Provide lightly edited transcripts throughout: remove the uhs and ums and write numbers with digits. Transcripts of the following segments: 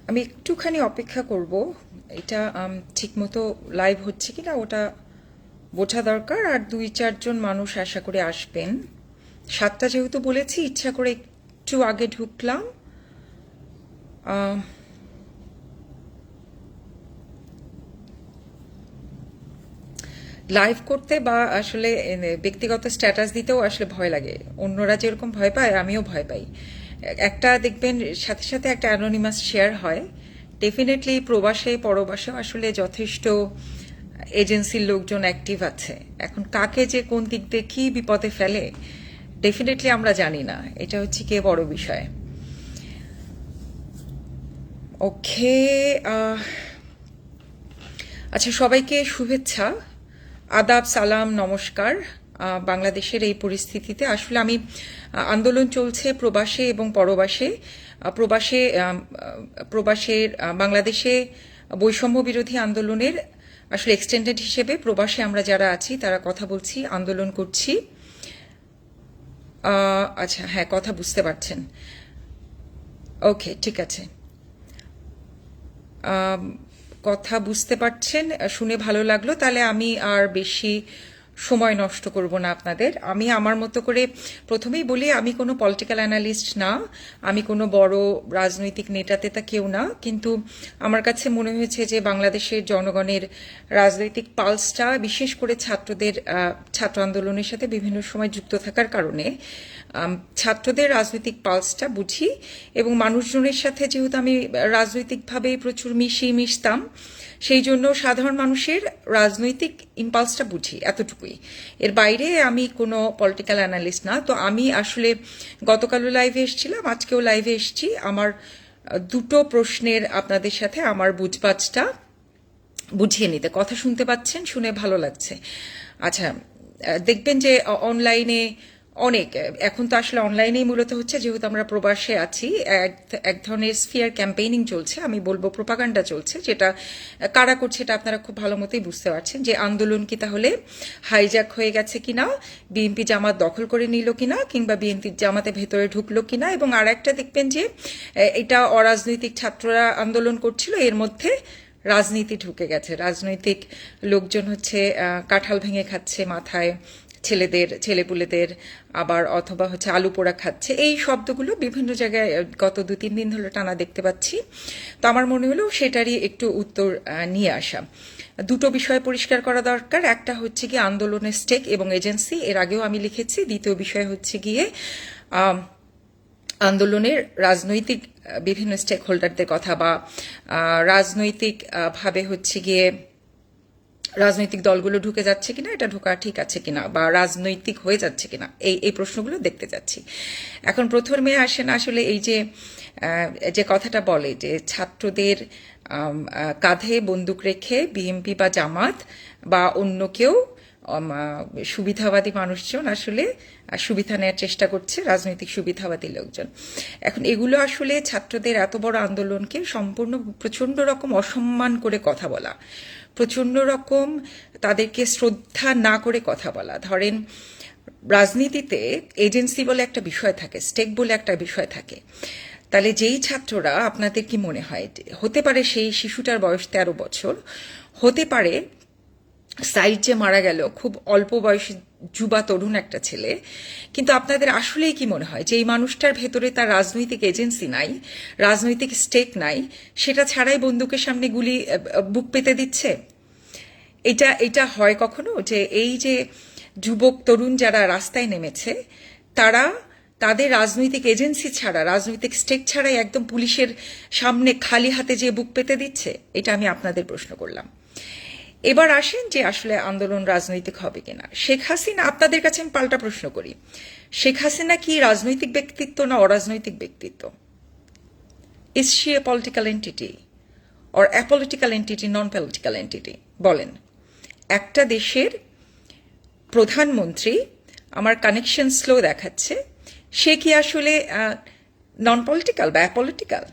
আমি একটুখানি অপেক্ষা করব, এটা ঠিকমতো লাইভ হচ্ছে কিনা ওটা বোঝা দরকার। আর 2-4 জন মানুষ আশা করে আসবেন। 7টা যেহেতু বলেছি, ইচ্ছা করে একটু আগে ঢুকলাম। লাইভ করতে বা আসলে ব্যক্তিগত স্ট্যাটাস দিতেও আসলে ভয় লাগে। অন্যরা যেরকম ভয় পায় আমিও ভয় পাই। একটা দেখবেন সাথে সাথে একটা অ্যানোনিমাস শেয়ার হয়। ডেফিনেটলি প্রবাসে পরবাসেও আসলে যথেষ্ট এজেন্সির লোকজন অ্যাক্টিভ আছে। এখন কাকে যে কোন দিক দিয়ে কী বিপদে ফেলে ডেফিনেটলি আমরা জানি না। এটা হচ্ছে কি বড় বিষয়। ওকে, আচ্ছা, সবাইকে শুভেচ্ছা, আদাব, সালাম, নমস্কার। বাংলাদেশের এই পরিস্থিতিতে আসলে আমি আন্দোলন চলছে প্রবাসে এবং পরবাসে। প্রবাসের বাংলাদেশে বৈষম্য বিরোধী আন্দোলনের আসলে এক্সটেন্ডেড হিসেবে প্রবাসে আমরা যারা আছি তারা কথা বলছি, আন্দোলন করছি। আচ্ছা, হ্যাঁ, কথা বুঝতে পারছেন। ওকে, ঠিক আছে। কথা বুঝতে পারছেন, শুনে ভালো লাগলো। তাহলে আমি আর বেশি সময় নষ্ট করব না আপনাদের। আমি আমার মতো করে প্রথমেই বলি, আমি কোনো পলিটিক্যাল অ্যানালিস্ট না, আমি কোনো বড় রাজনৈতিক নেতা টেতা কেউ না, কিন্তু আমার কাছে মনে হয়েছে যে বাংলাদেশের জনগণের রাজনৈতিক পালসটা, বিশেষ করে ছাত্রদের ছাত্র আন্দোলনের সাথে বিভিন্ন সময় যুক্ত থাকার কারণে ছাত্রদের রাজনৈতিক পালসটা বুঝি। এবং মানুষজনের সাথে যেহেতু আমি রাজনৈতিকভাবে প্রচুর মিশতাম, সেই জন্য সাধারণ মানুষের রাজনৈতিক ইম্পালসটা বুঝি, এতটুকুই। এর বাইরে আমি কোনো পলিটিক্যাল অ্যানালিস্ট না। তো আমি আসলে গতকালও লাইভে এসেছিলাম, আজকেও লাইভে এসেছি আমার দুটো প্রশ্নের আপনাদের সাথে আমার বুঝবাজটা বুঝিয়ে নিতে। কথা শুনতে পাচ্ছেন? শুনে ভালো লাগছে। আচ্ছা, দেখবেন যে অনলাইনে অনেক, এখন তো আসলে অনলাইনেই মূলত হচ্ছে, যেহেতু আমরা প্রবাসে আছি। এক ধরনের স্ফিয়ার ক্যাম্পেইনিং চলছে, আমি বলবো প্রোপাগান্ডা চলছে, যেটা কারা করছে এটা আপনারা খুব ভালো মতোই বুঝতে পারছেন। যে আন্দোলন কি তাহলে হাইজ্যাক হয়ে গেছে কিনা, বিএনপি জামাত দখল করে নিল কিনা, কিংবা বিএনপি জামাতে ভেতরে ঢুকলো কিনা। এবং আর একটা দেখবেন যে এটা অরাজনৈতিক ছাত্ররা আন্দোলন করছিল, এর মধ্যে রাজনীতি ঢুকে গেছে। রাজনৈতিক লোকজন হচ্ছে কাঁঠাল ভেঙে খাচ্ছে মাথায় ছেলেপুলেদের, আবার অথবা হচ্ছে আলু পোড়া খাচ্ছে। এই শব্দগুলো বিভিন্ন জায়গায় গত 2-3 দিন ধরে টানা দেখতে পাচ্ছি। তো আমার মনে হলো সেটারই একটু উত্তর নিয়ে আসা। দুটো বিষয় পরিষ্কার করা দরকার। একটা হচ্ছে গিয়ে আন্দোলনের স্টেক এবং এজেন্সি, এর আগেও আমি লিখেছি। দ্বিতীয় বিষয় হচ্ছে গিয়ে আন্দোলনের রাজনৈতিক বিভিন্ন স্টেক হোল্ডারদের কথা, বা রাজনৈতিক ভাবে হচ্ছে গিয়ে রাজনৈতিক দলগুলো ঢুকে যাচ্ছে কিনা, এটা ঢোকা ঠিক আছে কিনা, বা রাজনৈতিক হয়ে যাচ্ছে কিনা, এই প্রশ্নগুলো দেখতে যাচ্ছি। এখন প্রথমে আসেন আসলে এই যে কথাটা বলে যে ছাত্রদের কাঁধে বন্দুক রেখে বিএনপি বা জামাত বা অন্য কেউ, সুবিধাবাদী মানুষজন আসলে সুবিধা নেওয়ার চেষ্টা করছে, রাজনৈতিক সুবিধাবাদী লোকজন। এখন এগুলো আসলে ছাত্রদের এত বড় আন্দোলনকে সম্পূর্ণ প্রচণ্ড রকম অসম্মান করে কথা বলা, প্রচণ্ড রকম তাদেরকে শ্রদ্ধা না করে কথা বলা। ধরেন, রাজনীতিতে এজেন্সি বলে একটা বিষয় থাকে, স্টেক বলে একটা বিষয় থাকে। তাহলে যেই ছাত্ররা, আপনাদের কি মনে হয়, হতে পারে সেই শিশুটার বয়স 13 বছর, হতে পারে সাইড যে মারা গেল খুব অল্প বয়সী যুবা তরুণ একটা ছেলে, কিন্তু আপনাদের আসলেই কি মনে হয় যে এই মানুষটার ভেতরে তার রাজনৈতিক এজেন্সি নাই, রাজনৈতিক স্টেক নাই, সেটা ছাড়াই বন্দুকের সামনে গুলি বুক পেতে দিচ্ছে? এটা হয় কখনো? যে এই যে যুবক তরুণ যারা রাস্তায় নেমেছে, তারা তাদের রাজনৈতিক এজেন্সি ছাড়া, রাজনৈতিক স্টেক ছাড়াই একদম পুলিশের সামনে খালি হাতে যে বুক পেতে দিচ্ছে? এটা আমি আপনাদের প্রশ্ন করলাম। এবার আসেন যে আসলে আন্দোলন রাজনৈতিক হবে কিনা। শেখ হাসিনা, আপনাদের কাছে আমি পাল্টা প্রশ্ন করি, শেখ হাসিনা কি রাজনৈতিক ব্যক্তিত্ব না অরাজনৈতিক ব্যক্তিত্ব? Is she a political entity or apolitical entity, non political entity? বলেন। একটা দেশের প্রধানমন্ত্রী, আমার কানেকশন স্লো দেখাচ্ছে, সে কি আসলে নন পলিটিক্যাল বা অ্যাপলিটিক্যাল?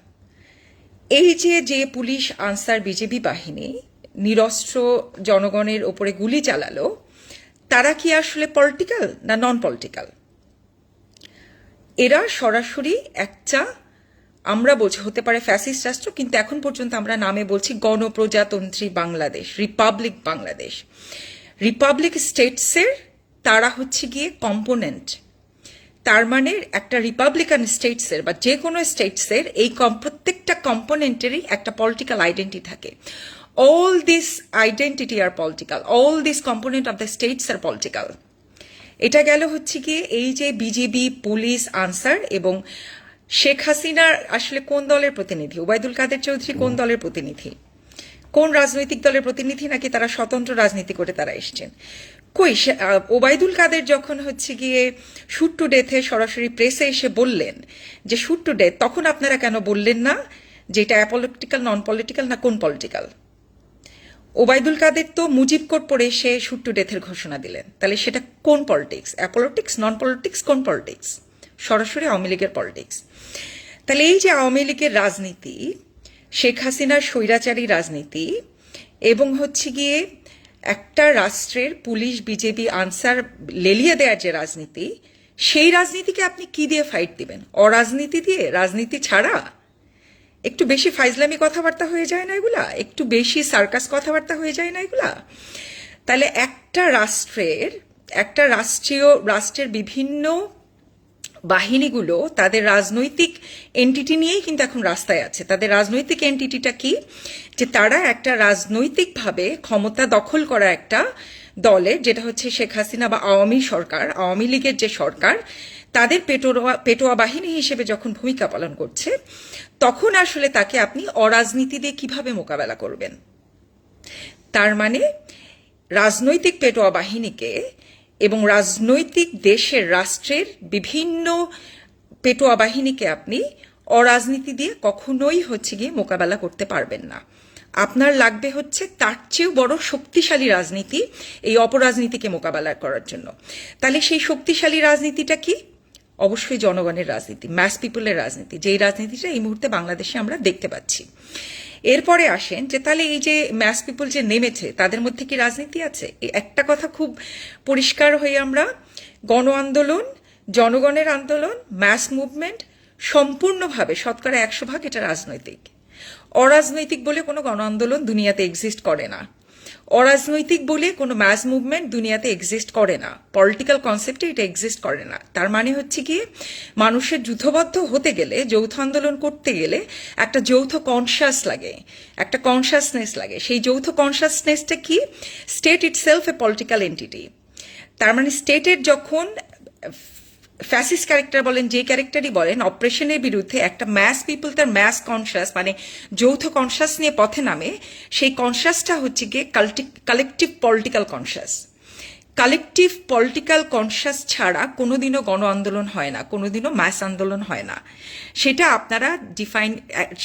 এই যে পুলিশ, আনসার, বিজেপি বাহিনী নিরস্ত্র জনগণের ওপরে গুলি চালালো, তারা কি আসলে পলিটিক্যাল না নন পলিটিক্যাল? এরা সরাসরি একটা আমরা বলছি হতে পারে ফ্যাসিস্ট রাষ্ট্র, কিন্তু এখন পর্যন্ত আমরা নামে বলছি গণপ্রজাতন্ত্রী বাংলাদেশ, রিপাবলিক বাংলাদেশ। রিপাবলিক স্টেটসের তারা হচ্ছে গিয়ে কম্পোনেন্ট। তার মানে একটা রিপাবলিকান স্টেটসের বা যে কোনো স্টেটসের এই প্রত্যেকটা কম্পোনেন্টেরই একটা পলিটিক্যাল আইডেন্টিটি থাকে। All this identity are political, all this component of the states are political. এটা গেল হচ্ছে গিয়ে এই যে বিজিবি, পুলিশ, আনসার এবং শেখ হাসিনার আসলে কোন দলের প্রতিনিধি? ওবায়দুল কাদের চৌধুরী কোন দলের প্রতিনিধি? কোন রাজনৈতিক দলের প্রতিনিধি? নাকি তারা স্বতন্ত্র রাজনীতি করে তারা এসছেন? কই, ওবায়দুল কাদের যখন হচ্ছে গিয়ে শুট টু ডেথে সরাসরি প্রেসে এসে বললেন যে শুট টু ডেথ, তখন আপনারা কেন বললেন না যে এটা অ্যাপলিটিক্যাল, নন পলিটিক্যাল, না কোন পলিটিক্যাল? ওবায়দুল কাদের তো মুজিব কোড পড়ে এসে শুট টু ডেথের ঘোষণা দিলেন, তাহলে সেটা কোন পলিটিক্স? অ্যাপলিটিক্স, নন পলিটিক্স, কোন পলিটিক্স? সরাসরি আওয়ামী লীগের পলিটিক্স। তাহলে এই যে আওয়ামী লীগের রাজনীতি, শেখ হাসিনার স্বৈরাচারী রাজনীতি এবং হচ্ছে গিয়ে একটা রাষ্ট্রের পুলিশ, বিজেপি, আনসার লেলিয়ে দেওয়ার যে রাজনীতি, সেই রাজনীতিকে আপনি কি দিয়ে ফাইট দিবেন? অরাজনীতি দিয়ে? রাজনীতি ছাড়া? একটু বেশি ফাইজলামি কথাবার্তা হয়ে যায় না এগুলা? একটু বেশি সার্কাস কথাবার্তা হয়ে যায় না এগুলা? তাহলে একটা রাষ্ট্রের বিভিন্ন বাহিনীগুলো তাদের রাজনৈতিক এন্টিটি নিয়েই কিন্তু এখন রাস্তায় আছে। তাদের রাজনৈতিক এন্টিটিটা কি? যে তারা একটা রাজনৈতিকভাবে ক্ষমতা দখল করা একটা দলের, যেটা হচ্ছে শেখ হাসিনা বা আওয়ামী সরকার, আওয়ামী লীগের যে সরকার, তাদের পেটোয়া বাহিনী হিসেবে যখন ভূমিকা পালন করছে, তখন আসলে তাকে আপনি অরাজনীতি দিয়ে কিভাবে মোকাবেলা করবেন? তার মানে রাজনৈতিক পেটোয়া বাহিনীকে এবং রাজনৈতিক দেশের, রাষ্ট্রের বিভিন্ন পেটোয়া বাহিনীকে আপনি অরাজনীতি দিয়ে কখনোই হচ্ছে গিয়ে মোকাবেলা করতে পারবেন না। আপনার লাগবে হচ্ছে তার চেয়েও বড় শক্তিশালী রাজনীতি এই অপরাজনীতিকে মোকাবেলা করার জন্য। তাহলে সেই শক্তিশালী রাজনীতিটা কি? অবশ্যই জনগণের রাজনীতি, ম্যাস পিপলের রাজনীতি, যেই রাজনীতিটা এই মুহূর্তে বাংলাদেশে আমরা দেখতে পাচ্ছি। এরপরে আসেন যে তাহলে এই যে ম্যাস পিপল যে নেমেছে, তাদের মধ্যে কি রাজনীতি আছে? একটা কথা খুব পরিষ্কার হয়ে আমরা, গণ আন্দোলন, জনগণের আন্দোলন, ম্যাস মুভমেন্ট সম্পূর্ণভাবে 100% এটা রাজনৈতিক। অরাজনৈতিক বলে কোনো গণ আন্দোলন দুনিয়াতে এক্সিস্ট করে না। অরাজনৈতিক বলে কোনো ম্যাস মুভমেন্ট দুনিয়াতে এক্সিস্ট করে না। পলিটিক্যাল কনসেপ্টে এটা এক্সিস্ট করে না। তার মানে হচ্ছে কি, মানুষের যুদ্ধবদ্ধ হতে গেলে, যৌথ আন্দোলন করতে গেলে একটা যৌথ কনসাস লাগে, একটা কনসাসনেস লাগে। সেই যৌথ কনসাসনেসটা কি? State itself a political entity. তার মানে স্টেটের যখন ফ্যাসিস্ট ক্যারেক্টার বলেন, যে ক্যারেক্টারই বলেন, অপারেশনের বিরুদ্ধে একটা ম্যাস পিপল তার ম্যাস কনসাস মানে যৌথ কনসাস নিয়ে পথে নামে, সেই কনসাসটা হচ্ছে গিয়ে collective political conscious. Collective political conscious ছাড়া কোনোদিনও গণ আন্দোলন হয় না, কোনোদিনও ম্যাস আন্দোলন হয় না। সেটা আপনারা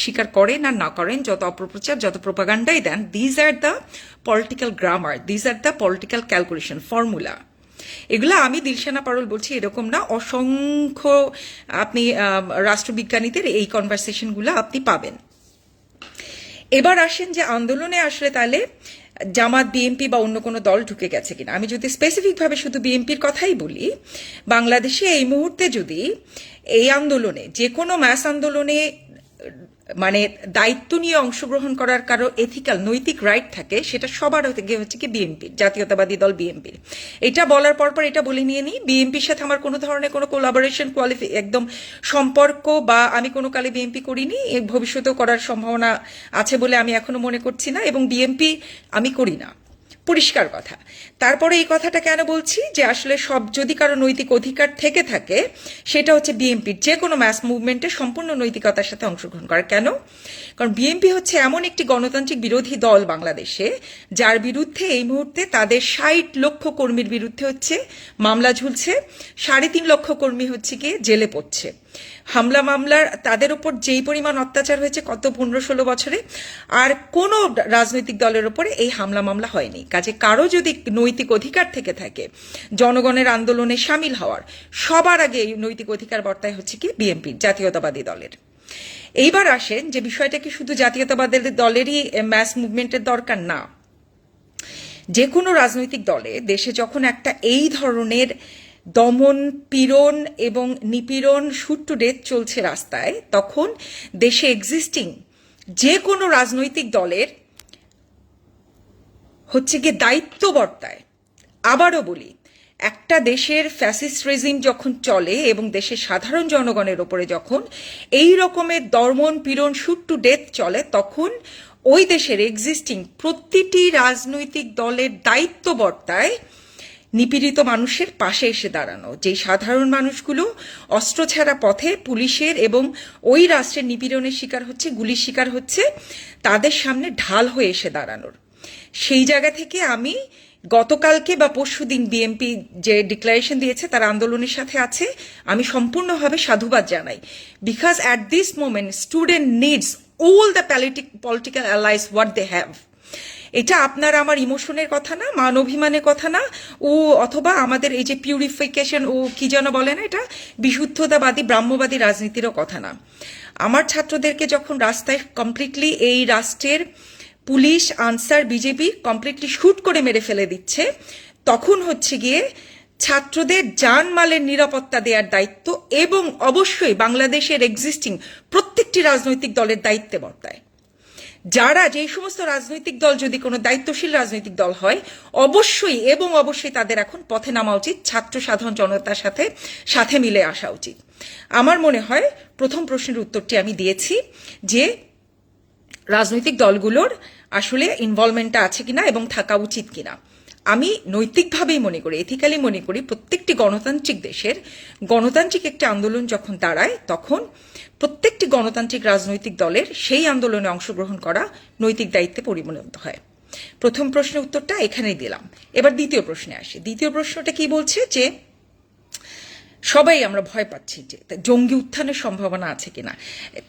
স্বীকার করেন আর না করেন, যত অপপ্রচার, যত প্রোপাগান্ডাই দেন, these are the political grammar, these are the political calculation, formula. এগুলো আমি দিলশানা পারুল বলছি এরকম না, অসংখ্য আপনি রাষ্ট্রবিজ্ঞানীদের এই কনভারসেশনগুলো আপনি পাবেন। এবার আসেন যে আন্দোলনে আসলে তাহলে জামাত, বিএনপি বা অন্য কোনো দল ঢুকে গেছে কিনা। আমি যদি স্পেসিফিকভাবে শুধু বিএনপির কথাই বলি, বাংলাদেশে এই মুহূর্তে যদি এই আন্দোলনে, যে কোনো ম্যাস আন্দোলনে মানে দায়িত্ব নিয়ে অংশগ্রহণ করার কারো এথিক্যাল, নৈতিক রাইট থাকে, সেটা সবার হচ্ছে কি বিএনপির, জাতীয়তাবাদী দল বিএনপির। এটা বলার পর এটা বলে নিয়ে নিই, বিএনপির সাথে আমার কোনো ধরনের কোনো কোলাবোরেশন, একদম সম্পর্ক বা আমি কোনো কালে বিএনপি করিনি, ভবিষ্যতেও করার সম্ভাবনা আছে বলে আমি এখনো মনে করছি না, এবং বিএনপি আমি করি না, পরিষ্কার কথা। তারপরে এই কথাটা কেন বলছি যে আসলে সব যদি কারো নৈতিক অধিকার থেকে থাকে, সেটা হচ্ছে বিএনপির যে কোনো ম্যাস মুভমেন্টে সম্পূর্ণ নৈতিকতার সাথে অংশগ্রহণ করা। কেন? কারণ বিএনপি হচ্ছে এমন একটি গণতান্ত্রিক বিরোধী দল বাংলাদেশে, যার বিরুদ্ধে এই মুহূর্তে তাদের 60 লক্ষ কর্মীর বিরুদ্ধে হচ্ছে মামলা ঝুলছে, 3.5 লক্ষ কর্মী হচ্ছে গিয়ে জেলে পড়ছে। হামলা মামলার তাদের উপর যেই পরিমাণ অত্যাচার হয়েছে গত 15-16 বছরে, আর কোনো রাজনৈতিক দলের উপরে এই হামলা মামলা হয়নি। কাজে কারো যদি নৈতিক অধিকার থেকে থাকে জনগণের আন্দোলনে সামিল হওয়ার, সবার আগে এই নৈতিক অধিকার বর্তায় হচ্ছে কি বিএনপির, জাতীয়তাবাদী দলের। এইবার আসেন যে বিষয়টা কি শুধু জাতীয়তাবাদী দলেরই ম্যাস মুভমেন্টের দরকার? না, যে কোনো রাজনৈতিক দলে দেশে যখন একটা এই ধরনের দমন পীড়ন এবং নিপীড়ন শুট টু ডেথ চলছে রাস্তায়, তখন দেশে এক্সিস্টিং যে কোনো রাজনৈতিক দলের হচ্ছে গিয়ে দায়িত্ব বর্তায়। আবারও বলি, একটা দেশের ফ্যাসিস্ট রেজিম যখন চলে এবং দেশের সাধারণ জনগণের ওপরে যখন এই রকমের দমন পীড়ন শুট টু ডেথ চলে, তখন ওই দেশের এক্সিস্টিং প্রতিটি রাজনৈতিক দলের দায়িত্ব বর্তায় নিপীড়িত মানুষের পাশে এসে দাঁড়ানো। যে সাধারণ মানুষগুলো অস্ত্র ছাড়া পথে পুলিশের এবং ওই রাষ্ট্রের নিপীড়নের শিকার হচ্ছে, গুলির শিকার হচ্ছে, তাদের সামনে ঢাল হয়ে এসে দাঁড়ানোর। সেই জায়গা থেকে আমি গতকালকে বা পরশুদিন বিএনপি যে ডিক্লারেশন দিয়েছে তার আন্দোলনের সাথে আছে, আমি সম্পূর্ণভাবে সাধুবাদ জানাই। Because at this moment student needs all the political allies what they have. এটা আপনার আমার ইমোশনের কথা না, মানবিমানের কথা না, ও অথবা আমাদের এই যে পিউরিফিকেশন ও কি যেন বলে না, এটা বিশুদ্ধতাবাদী ব্রাহ্মবাদী রাজনীতিরও কথা না। আমার ছাত্রদেরকে যখন রাস্তায় কমপ্লিটলি এই রাষ্ট্রের police, answer, BJP completely shoot করে মেরে ফেলে দিচ্ছে, তখন হচ্ছে গিয়ে ছাত্রদের জানমালের নিরাপত্তা দেওয়ার দায়িত্ব এবং অবশ্যই বাংলাদেশের এক্সিস্টিং প্রত্যেকটি রাজনৈতিক দলের দায়িত্বে বর্তায়। যারা যেই সমস্ত রাজনৈতিক দল যদি কোনো দায়িত্বশীল রাজনৈতিক দল হয়, অবশ্যই এবং অবশ্যই তাদের এখন পথে নামা উচিত, ছাত্র সাধারণ জনতার সাথে মিলে আসা উচিত। আমার মনে হয় প্রথম প্রশ্নের উত্তরটি আমি দিয়েছি যে রাজনৈতিক দলগুলোর আসলে ইনভলভমেন্টটা আছে কিনা এবং থাকা উচিত কিনা। আমি নৈতিকভাবেই মনে করি, এথিক্যালি মনে করি, প্রত্যেকটি গণতান্ত্রিক দেশের গণতান্ত্রিক একটি আন্দোলন যখন দাঁড়ায়, তখন প্রত্যেকটি গণতান্ত্রিক রাজনৈতিক দলের সেই আন্দোলনে অংশগ্রহণ করা নৈতিক দায়িত্বে পরিণত হয়। প্রথম প্রশ্নের উত্তরটা এখানেই দিলাম। এবার দ্বিতীয় প্রশ্নে আসি। দ্বিতীয় প্রশ্নটা কি বলছে যে সবাই আমরা ভয় পাচ্ছি যে জঙ্গি উত্থানের সম্ভাবনা আছে কিনা।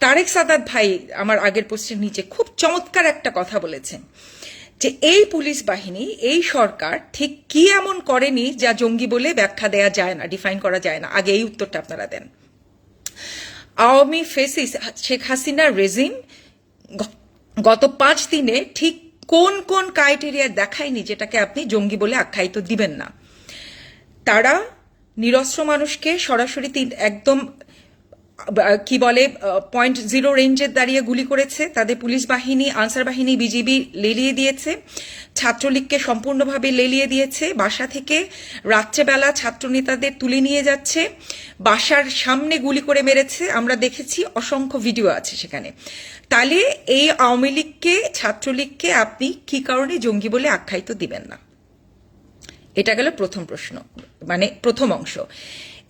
তারেক সাদাত ভাই আমার আগের পোস্টের নিচে খুব চমৎকার একটা কথা বলেছেন যে এই পুলিশ বাহিনী, এই সরকার ঠিক কি এমন করেনি যা জঙ্গি বলে ব্যাখ্যা দেয়া যায় না, ডিফাইন করা যায় না। আগে এই উত্তরটা আপনারা দেন। আওয়ামী ফেসিস শেখ হাসিনার রেজিম গত 5 দিনে ঠিক কোন কোন ক্রাইটেরিয়া দেখায়নি যেটাকে আপনি জঙ্গি বলে আখ্যায়িত দিবেন না। তারা নিরস্ত্র মানুষকে সরাসরি একদম কি বলে 0.0 রেঞ্জে দাঁড়িয়ে গুলি করেছে, তাদের পুলিশ বাহিনী, আনসার বাহিনী, বিজিবি লেলিয়ে দিয়েছে, ছাত্রলীগকে সম্পূর্ণভাবে লেলিয়ে দিয়েছে, বাসা থেকে রাত্রেবেলা ছাত্রনেতাদের তুলে নিয়ে যাচ্ছে, বাসার সামনে গুলি করে মেরেছে, আমরা দেখেছি, অসংখ্য ভিডিও আছে সেখানে। তাহলে এই আওয়ামী লীগকে, ছাত্রলীগকে আপনি কি কারণে জঙ্গি বলে আখ্যায়িত দিবেন না? এটা গেল প্রথম প্রশ্ন, মানে প্রথম অংশ।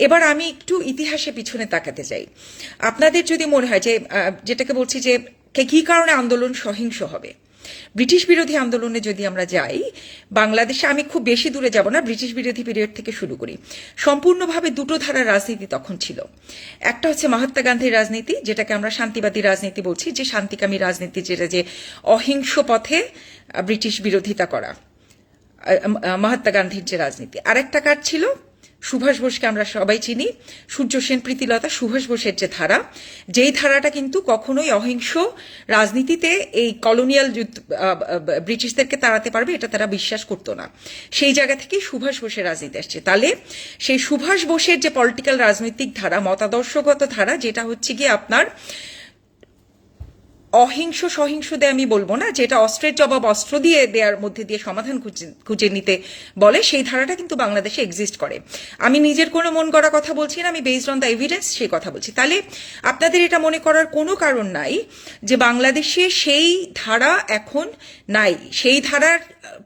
এবার আমি একটু ইতিহাসে পিছনে তাকাতে চাই। আপনাদের যদি মনে হয় যে যেটাকে বলছি যে কি কারণে আন্দোলন সহিংস হবে, ব্রিটিশ বিরোধী আন্দোলনে যদি আমরা যাই, বাংলাদেশে আমি খুব বেশি দূরে যাব না, ব্রিটিশ বিরোধী পিরিয়ড থেকে শুরু করি। সম্পূর্ণভাবে দুটো ধারার রাজনীতি তখন ছিল। একটা হচ্ছে মহাত্মা গান্ধীর রাজনীতি, যেটাকে আমরা শান্তিবাদী রাজনীতি বলছি, যে শান্তিকামী রাজনীতি, যেটা যে অহিংস পথে ব্রিটিশ বিরোধিতা করা, মহাত্মা গান্ধীর যে রাজনীতি। আরেকটা কাজ ছিল সুভাষ বোসকে আমরা সবাই চিনি, সূর্য সেন, প্রীতিলতা, সুভাষ বোসের যে ধারা, যেই ধারাটা কিন্তু কখনোই অহিংস রাজনীতিতে এই কলোনিয়াল ব্রিটিশদেরকে তাড়াতে পারবে এটা তারা বিশ্বাস করতো না। সেই জায়গা থেকেই সুভাষ বোসের রাজনীতি আসছে। তাহলে সেই সুভাষ বোসের যে পলিটিক্যাল রাজনৈতিক ধারা, মতাদর্শগত ধারা, যেটা হচ্ছে গিয়ে আপনার অহিংস সহিংস দিয়ে আমি বলবো না, যেটা অস্ত্রের জবাব অস্ত্র দিয়ে দেওয়ার মধ্যে দিয়ে সমাধান খুঁজে নিতে বলে, সেই ধারাটা কিন্তু বাংলাদেশে এক্সিস্ট করে। আমি নিজের কোনো মন গড়া কথা বলছি না, আমি বেসড অন দ্য এভিডেন্স সেই কথা বলছি। তাহলে আপনাদের এটা মনে করার কোনো কারণ নাই যে বাংলাদেশে সেই ধারা এখন নাই। সেই ধারার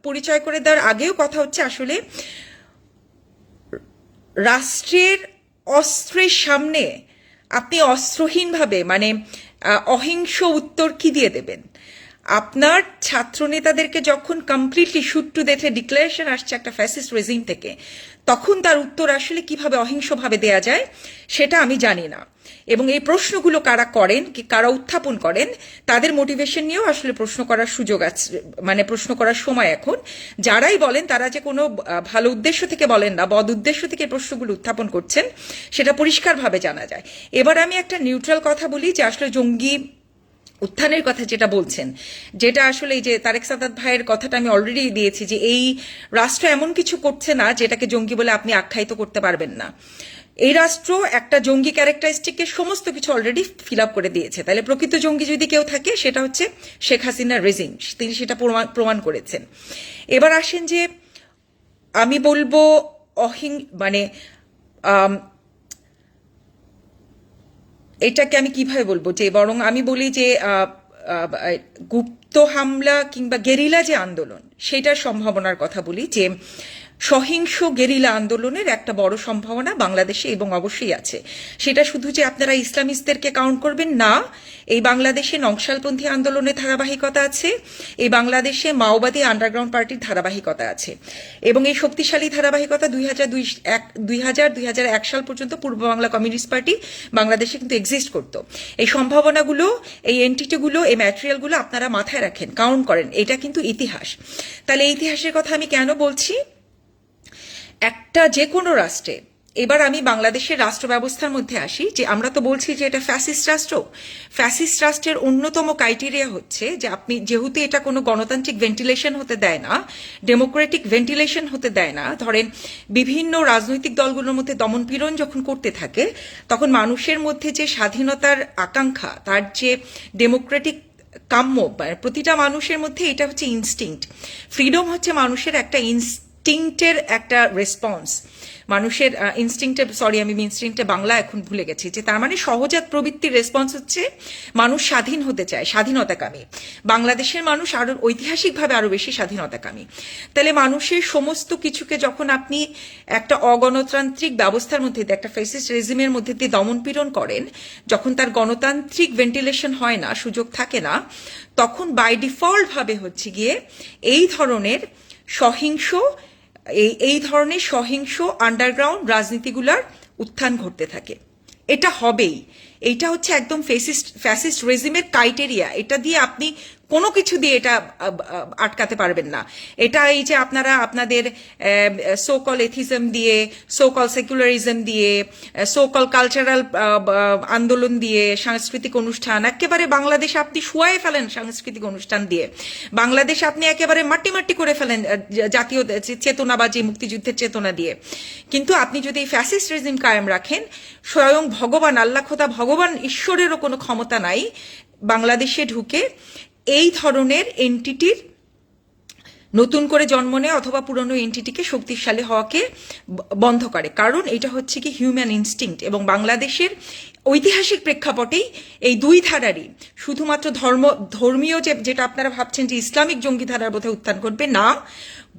পরিচয় করে দেওয়ার আগেও কথা হচ্ছে আসলে রাষ্ট্রের অস্ত্রের সামনে আপনি অস্ত্রহীনভাবে, মানে অহিংস উত্তর কি দিয়ে দেবেন? আপনার ছাত্র নেতাদেরকে যখন কমপ্লিটলি শুট টু ডেথে ডিক্লারেশন আসছে একটা ফ্যাসিস্ট রেজিম থেকে, তখন তার উত্তর আসলে কিভাবে অহিংসভাবে দেয়া যায় সেটা আমি জানি না। এবং এই প্রশ্নগুলো কারা করেন, কারা উত্থাপন করেন, তাদের মোটিভেশন নিয়েও আসলে প্রশ্ন করার সুযোগ আছে, মানে প্রশ্ন করার সময় এখন। যারাই বলেন তারা যে কোনো ভালো উদ্দেশ্য থেকে বলেন না, বদ উদ্দেশ্য থেকে প্রশ্নগুলো উত্থাপন করছেন, সেটা পরিষ্কারভাবে জানা যায়। এবার আমি একটা নিউট্রাল কথা বলি যে আসলে জঙ্গি উত্থানের কথা যেটা বলছেন, যেটা আসলে এই যে তারেক সাদাত ভাইয়ের কথাটা আমি অলরেডি দিয়েছি যে এই রাষ্ট্র এমন কিছু করছে না যেটাকে জঙ্গি বলে আপনি আখ্যায়িত করতে পারবেন না। এই রাষ্ট্র একটা জঙ্গি ক্যারেক্টারিস্টিককে সমস্ত কিছু অলরেডি ফিল আপ করে দিয়েছে। তাহলে প্রকৃত জঙ্গি যদি কেউ থাকে সেটা হচ্ছে শেখ হাসিনার রেজিম, তিনি সেটা প্রমাণ করেছেন। এবার আসেন যে আমি বলবো মানে এটাকে আমি কিভাবে বলবো, যে বরং আমি বলি যে গুপ্ত হামলা কিংবা গেরিলা যে আন্দোলন, সেটার সম্ভাবনার কথা বলি, যে সহিংস গেরিলা আন্দোলনের একটা বড় সম্ভাবনা বাংলাদেশে এবং অবশ্যই আছে। সেটা শুধু যে আপনারা ইসলামিস্টদেরকে কাউন্ট করবেন না, এই বাংলাদেশে নকশালপন্থী আন্দোলনের ধারাবাহিকতা আছে, এই বাংলাদেশে মাওবাদী আন্ডারগ্রাউন্ড পার্টির ধারাবাহিকতা আছে, এবং এই শক্তিশালী ধারাবাহিকতা 2001 সাল পর্যন্ত পূর্ব বাংলা কমিউনিস্ট পার্টি বাংলাদেশে কিন্তু এক্সিস্ট করতো। এই সম্ভাবনাগুলো, এই এন্টিটিগুলো, এই ম্যাটেরিয়ালগুলো আপনারা মাথায় রাখেন, কাউন্ট করেন, এটা কিন্তু ইতিহাস। তাহলে এই ইতিহাসের কথা আমি কেন বলছি? একটা যে কোনো রাষ্ট্রে, এবার আমি বাংলাদেশের রাষ্ট্র ব্যবস্থার মধ্যে আসি, যে আমরা তো বলছি যে এটা ফ্যাসিস্ট রাষ্ট্র। ফ্যাসিস্ট রাষ্ট্রের অন্যতম ক্রাইটেরিয়া হচ্ছে যে আপনি যেহেতু এটা কোনো গণতান্ত্রিক ভেন্টিলেশন হতে দেয় না, ডেমোক্রেটিক ভেন্টিলেশন হতে দেয় না, ধরেন বিভিন্ন রাজনৈতিক দলগুলোর মধ্যে দমনপীড়ন যখন করতে থাকে, তখন মানুষের মধ্যে যে স্বাধীনতার আকাঙ্ক্ষা, তার যে ডেমোক্রেটিক কাম্য, প্রতিটা মানুষের মধ্যে এটা হচ্ছে ইনস্টিংক্ট। ফ্রিডম হচ্ছে মানুষের একটা ইনস্টিংক্টের একটা রেসপন্স, মানুষের ইনস্টিংক্টে বাংলা এখন ভুলে গেছি, যে তার মানে সহজাত প্রবৃত্তির রেসপন্স হচ্ছে মানুষ স্বাধীন হতে চায়, স্বাধীনতাকামী। বাংলাদেশের মানুষ আরো ঐতিহাসিকভাবে আরো বেশি স্বাধীনতাকামী। তাহলে মানুষের সমস্ত কিছুকে যখন আপনি একটা অগণতান্ত্রিক ব্যবস্থার মধ্যে দিয়ে, একটা ফ্যাসিস্ট রেজিমের মধ্যে দিয়ে দমনপীড়ন করেন, যখন তার গণতান্ত্রিক ভেন্টিলেশন হয় না, সুযোগ থাকে না, তখন বাই ডিফল্ট ভাবে হচ্ছে গিয়ে এই ধরনের সহিংস আন্ডারগ্রাউন্ড রাজনীতিগুলার উত্থান ঘটতে থাকে। এটা হবেই। এইটা হচ্ছে একদম ফ্যাসিস্ট রেজিমের ক্রাইটেরিয়া। এটা দিয়ে আপনি কোনো কিছু দিয়ে এটা আটকাতে পারবেন না। এটা এই যে আপনারা আপনাদের সোকল এথিজম দিয়ে, সোকল সেকুলারিজম দিয়ে, সোকল কালচারাল আন্দোলন দিয়ে, সাংস্কৃতিক অনুষ্ঠান একেবারে বাংলাদেশে আপনি শুয়ায় ফেলেন, সাংস্কৃতিক অনুষ্ঠান দিয়ে বাংলাদেশে আপনি একেবারে মাটি করে ফেলেন জাতীয় চেতনাবাজি, মুক্তিযুদ্ধের চেতনা দিয়ে। কিন্তু আপনি যদি ফ্যাসিস্ট রেজিম কায়েম রাখেন, স্বয়ং ভগবান, আল্লাহ খোদা ভগবান, ঈশ্বরেরও কোনো ক্ষমতা নাই বাংলাদেশে ঢুকে এই ধরনের এন্টিটির নতুন করে জন্ম নেয় অথবা পুরনো এন্টিটিকে শক্তিশালী হওয়াকে বন্ধ করে। কারণ এটা হচ্ছে কি হিউম্যান ইনস্টিংক্ট, এবং বাংলাদেশের ঐতিহাসিক প্রেক্ষাপটেই এই দুই ধারারই শুধুমাত্র ধর্মীয় যেটা আপনারা ভাবছেন যে ইসলামিক জঙ্গি ধারার বোধহয় উত্থান ঘটবে, না,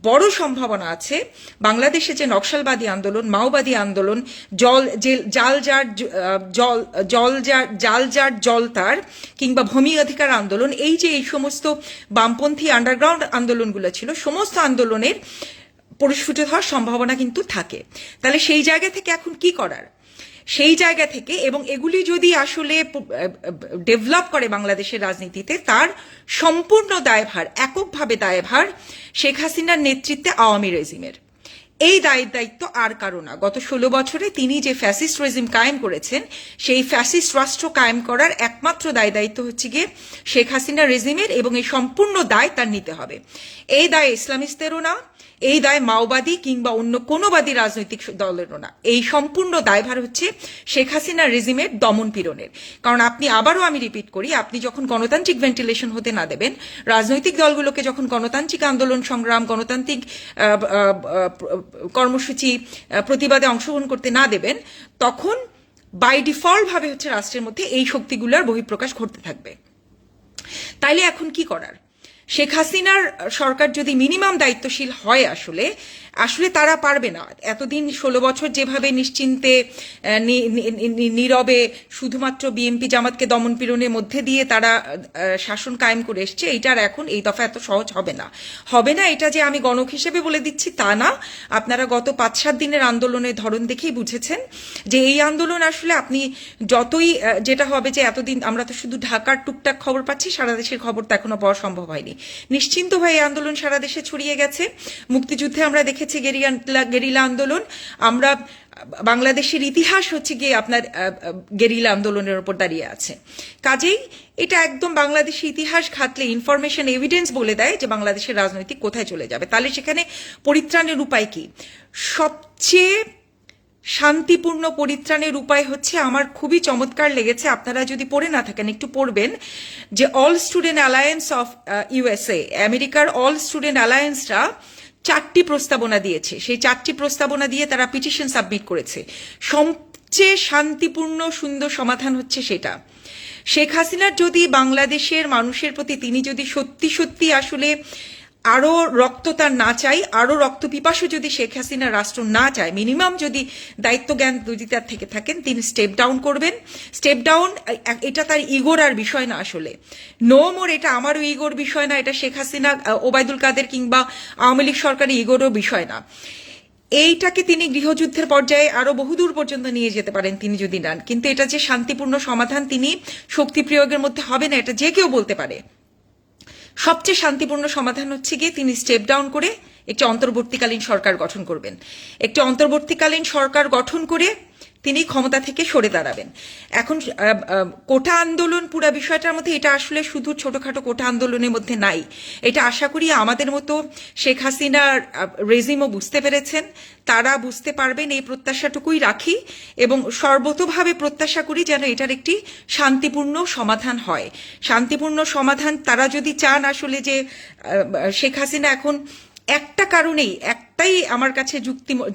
বড় সম্ভাবনা আছে বাংলাদেশে যে নকশালবাদী আন্দোলন, মাওবাদী আন্দোলন, জাল যার জল তার, কিংবা ভূমি অধিকার আন্দোলন, এই যে এই সমস্ত বামপন্থী আন্ডারগ্রাউন্ড আন্দোলনগুলো ছিল, সমস্ত আন্দোলনের পরিস্ফুট হওয়ার সম্ভাবনা কিন্তু থাকে। তাহলে সেই জায়গা থেকে এখন কি করার, সেই জায়গা থেকে, এবং এগুলি যদি আসলে ডেভেলপ করে বাংলাদেশের রাজনীতিতে, তার সম্পূর্ণ দায়ভার, এককভাবে দায়ভার শেখ হাসিনার নেতৃত্বে আওয়ামী রেজিমের। এই দায়িত্ব আর কারো না। গত 16 বছরে তিনি যে ফ্যাসিস্ট রেজিম কায়েম করেছেন, সেই ফ্যাসিস্ট রাষ্ট্র কায়েম করার একমাত্র দায়িত্ব হচ্ছে গিয়ে শেখ হাসিনা রেজিমের, এবং এই সম্পূর্ণ দায় তার নিতে হবে। এই দায় ইসলামিস্টদেরও না, এই দায় মাওবাদী কিংবা অন্য কোনোবাদী রাজনৈতিক দলেরও না। এই সম্পূর্ণ দায়ভার হচ্ছে শেখ হাসিনা রেজিমের দমন পীড়নের। কারণ আপনি, আবারও আমি রিপিট করি, আপনি যখন গণতান্ত্রিক ভেন্টিলেশন হতে না দেবেন, রাজনৈতিক দলগুলোকে যখন গণতান্ত্রিক আন্দোলন সংগ্রাম, গণতান্ত্রিক কর্মসূচি, প্রতিবাদে অংশগ্রহণ করতে না দেবেন, তখন বাই ডিফল্ট ভাবে হচ্ছে রাষ্ট্রের মধ্যে এই শক্তিগুলোর বহিঃপ্রকাশ ঘটতে থাকবে। তাইলে এখন কি করার? শেখ হাসিনার সরকার যদি মিনিমাম দায়িত্বশীল হয়, আসলে তারা পারবে না। এতদিন 16 বছর যেভাবে নিশ্চিন্তে নীরবে শুধুমাত্র বিএনপি জামাতকে দমনপীড়নের মধ্যে দিয়ে তারা শাসন কায়েম করে এসছে, এইটার এখন এই দফা এত সহজ হবে না। এটা যে আমি গণক হিসেবে বলে দিচ্ছি তা না। আপনারা গত 5-7 দিনের আন্দোলনের ধরন দেখেই বুঝেছেন যে এই আন্দোলন আসলে আপনি যতই, যেটা হবে যে এতদিন আমরা তো শুধু ঢাকার টুকটাক খবর পাচ্ছি, সারা দেশের খবর তো এখনো পাওয়া সম্ভব হয়নি। নিশ্চিন্ত হয়ে এই আন্দোলন সারা দেশে ছড়িয়ে গেছে। মুক্তিযুদ্ধে আমরা দেখেছি দেখেছি গেরিলা আন্দোলন। আমরা বাংলাদেশের ইতিহাস হচ্ছে গিয়ে আপনার গেরিলা আন্দোলনের উপর দাঁড়িয়ে আছে। কাজেই এটা একদম বাংলাদেশের ইতিহাস ঘাতলে ইনফরমেশন এভিডেন্স বলে দেয় যে বাংলাদেশের রাজনৈতিক কোথায় চলে যাবে। তাহলে সেখানে পরিত্রাণের উপায় কি? সবচেয়ে শান্তিপূর্ণ পরিত্রাণের উপায় হচ্ছে, আমার খুবই চমৎকার লেগেছে, আপনারা যদি পড়ে না থাকেন একটু পড়বেন, যে all student alliance of USA, আমেরিকার অল স্টুডেন্ট অ্যালায়েন্সরা 4টি প্রস্তাবনা দিয়েছে। সেই 4টি প্রস্তাবনা দিয়ে তারা পিটিশন সাবমিট করেছে। সবচেয়ে শান্তিপূর্ণ সুন্দর সমাধান হচ্ছে সেটা। শেখ হাসিনার যদি বাংলাদেশের মানুষের প্রতি তিনি যদি সত্যি সত্যি আসলে আরো রক্ততার না চাই, আরো রক্ত পিপাসু যদি শেখ হাসিনা রাষ্ট্র না চায়, মিনিমাম যদি দায়িত্ব জ্ঞান যদি তার থেকে থাকেন, তিনি স্টেপ ডাউন করবেন। স্টেপ ডাউন, এটা তার ইগোর আর বিষয় না আসলে। নো মোর, এটা আমারও ইগোর বিষয় না, এটা শেখ হাসিনা, ওবায়দুল কাদের কিংবা আওয়ামী লীগ সরকারের ইগোরও বিষয় না। এইটাকে তিনি গৃহযুদ্ধের পর্যায়ে আরো বহুদূর পর্যন্ত নিয়ে যেতে পারেন তিনি যদি নেন, কিন্তু এটা যে শান্তিপূর্ণ সমাধান তিনি শক্তি প্রয়োগের মধ্যে হবে না, এটা যে কেউ বলতে পারে। সবচেয়ে শান্তিপূর্ণ সমাধান হচ্ছে গিয়ে তিনি স্টেপ ডাউন করে একটি অন্তর্বর্তীকালীন সরকার গঠন করবেন। একটি অন্তর্বর্তীকালীন সরকার গঠন করে তিনি ক্ষমতা থেকে সরে দাঁড়াবেন। এখন কোটা আন্দোলন পুরা বিষয়টার মধ্যে এটা আসলে শুধু ছোটখাটো কোটা আন্দোলনের মধ্যে নাই। এটা আশা করি আমাদের মতো শেখ হাসিনার রেজিমও বুঝতে পেরেছেন, তারা বুঝতে পারবেন, এই প্রত্যাশাটুকুই রাখি এবং সর্বতোভাবে প্রত্যাশা করি যেন এটার একটি শান্তিপূর্ণ সমাধান হয়। শান্তিপূর্ণ সমাধান তারা যদি চান আসলে, যে শেখ হাসিনা এখন একটা কারণেই, একটাই আমার কাছে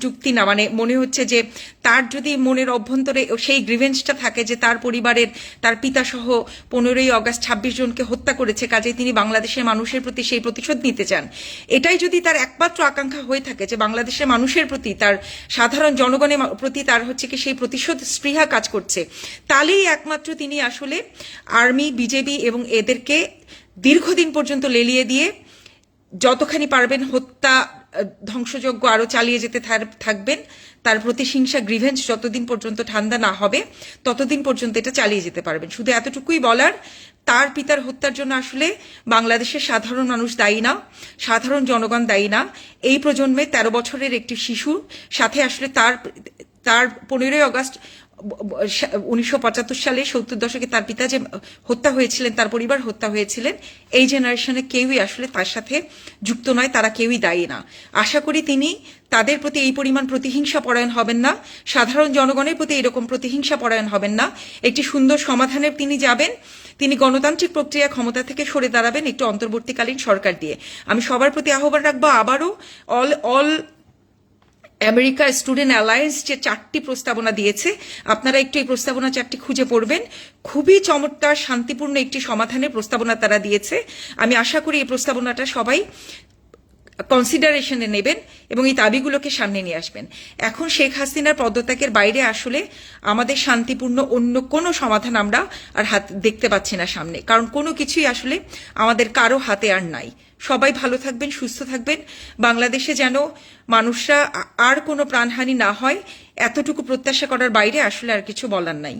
যুক্তি না, মানে মনে হচ্ছে যে তার যদি মনের অভ্যন্তরে সেই গ্রিভেন্সটা থাকে যে তার পরিবারের, তার পিতা সহ 15ই আগস্ট 26 জনকে হত্যা করেছে, কাজেই তিনি বাংলাদেশের মানুষের প্রতি সেই প্রতিশোধ নিতে চান। এটাই যদি তার একমাত্র আকাঙ্ক্ষা হয়ে থাকে যে বাংলাদেশের মানুষের প্রতি, তার সাধারণ জনগণের প্রতি তার হচ্ছে কি সেই প্রতিশোধ স্পৃহা কাজ করছে, তাহলেই একমাত্র তিনি আসলে আর্মি, বিজেপি এবং এদেরকে দীর্ঘদিন পর্যন্ত লেলিয়ে দিয়ে যতখানি পারবেন হত্যা, ধ্বংসযজ্ঞ আরো চালিয়ে যেতে থাকবেন। তার প্রতিহিংসা গ্রিভেন্স যতদিন পর্যন্ত ঠান্ডা না হবে ততদিন পর্যন্ত এটা চালিয়ে যেতে পারবেন। শুধু এতটুকুই বলার, তার পিতার হত্যার জন্য আসলে বাংলাদেশের সাধারণ মানুষ দায়ী না, সাধারণ জনগণ দায়ী না। এই প্রজন্মে 13 বছরের একটি শিশু সাথে আসলে তার 15ই আগস্ট 1975 সালে 70 দশকে তার পিতা যে হত্যা হয়েছিলেন, তার পরিবার হত্যা হয়েছিলেন, এই জেনারেশনে কেউই আসলে তার সাথে যুক্ত নয়, তারা কেউই দায়ী না। আশা করি তিনি তাদের প্রতি এই পরিমাণ প্রতিহিংসা পরায়ণ হবেন না, সাধারণ জনগণের প্রতি এরকম প্রতিহিংসা পরায়ণ হবেন না। একটি সুন্দর সমাধানে তিনি যাবেন, তিনি গণতান্ত্রিক প্রক্রিয়া ক্ষমতা থেকে সরে দাঁড়াবেন একটু অন্তর্বর্তীকালীন সরকার দিয়ে। আমি সবার প্রতি আহ্বান রাখবো, আবারও অল আমেরিকা স্টুডেন্ট অ্যালায়েন্স যে 4টি প্রস্তাবনা দিয়েছে, আপনারা একটু এই প্রস্তাবনা 4টি খুঁজে পড়বেন। খুবই চমৎকার শান্তিপূর্ণ একটি সমাধানের প্রস্তাবনা তারা দিয়েছে। আমি আশা করি এই প্রস্তাবনাটা সবাই কনসিডারেশনে নেবেন এবং এই দাবিগুলোকে সামনে নিয়ে আসবেন। এখন শেখ হাসিনার পদত্যাগের বাইরে আসলে আমাদের শান্তিপূর্ণ অন্য কোনো সমাধান আমরা আর দেখতে পাচ্ছি না সামনে, কারণ কোনো কিছুই আসলে আমাদের কারো হাতে আর নাই। সবাই ভালো থাকবেন, সুস্থ থাকবেন, বাংলাদেশে যেন মানুষরা আর কোনো প্রাণহানি না হয়, এতটুকু প্রত্যাশা করার বাইরে আসলে আর কিছু বলার নাই।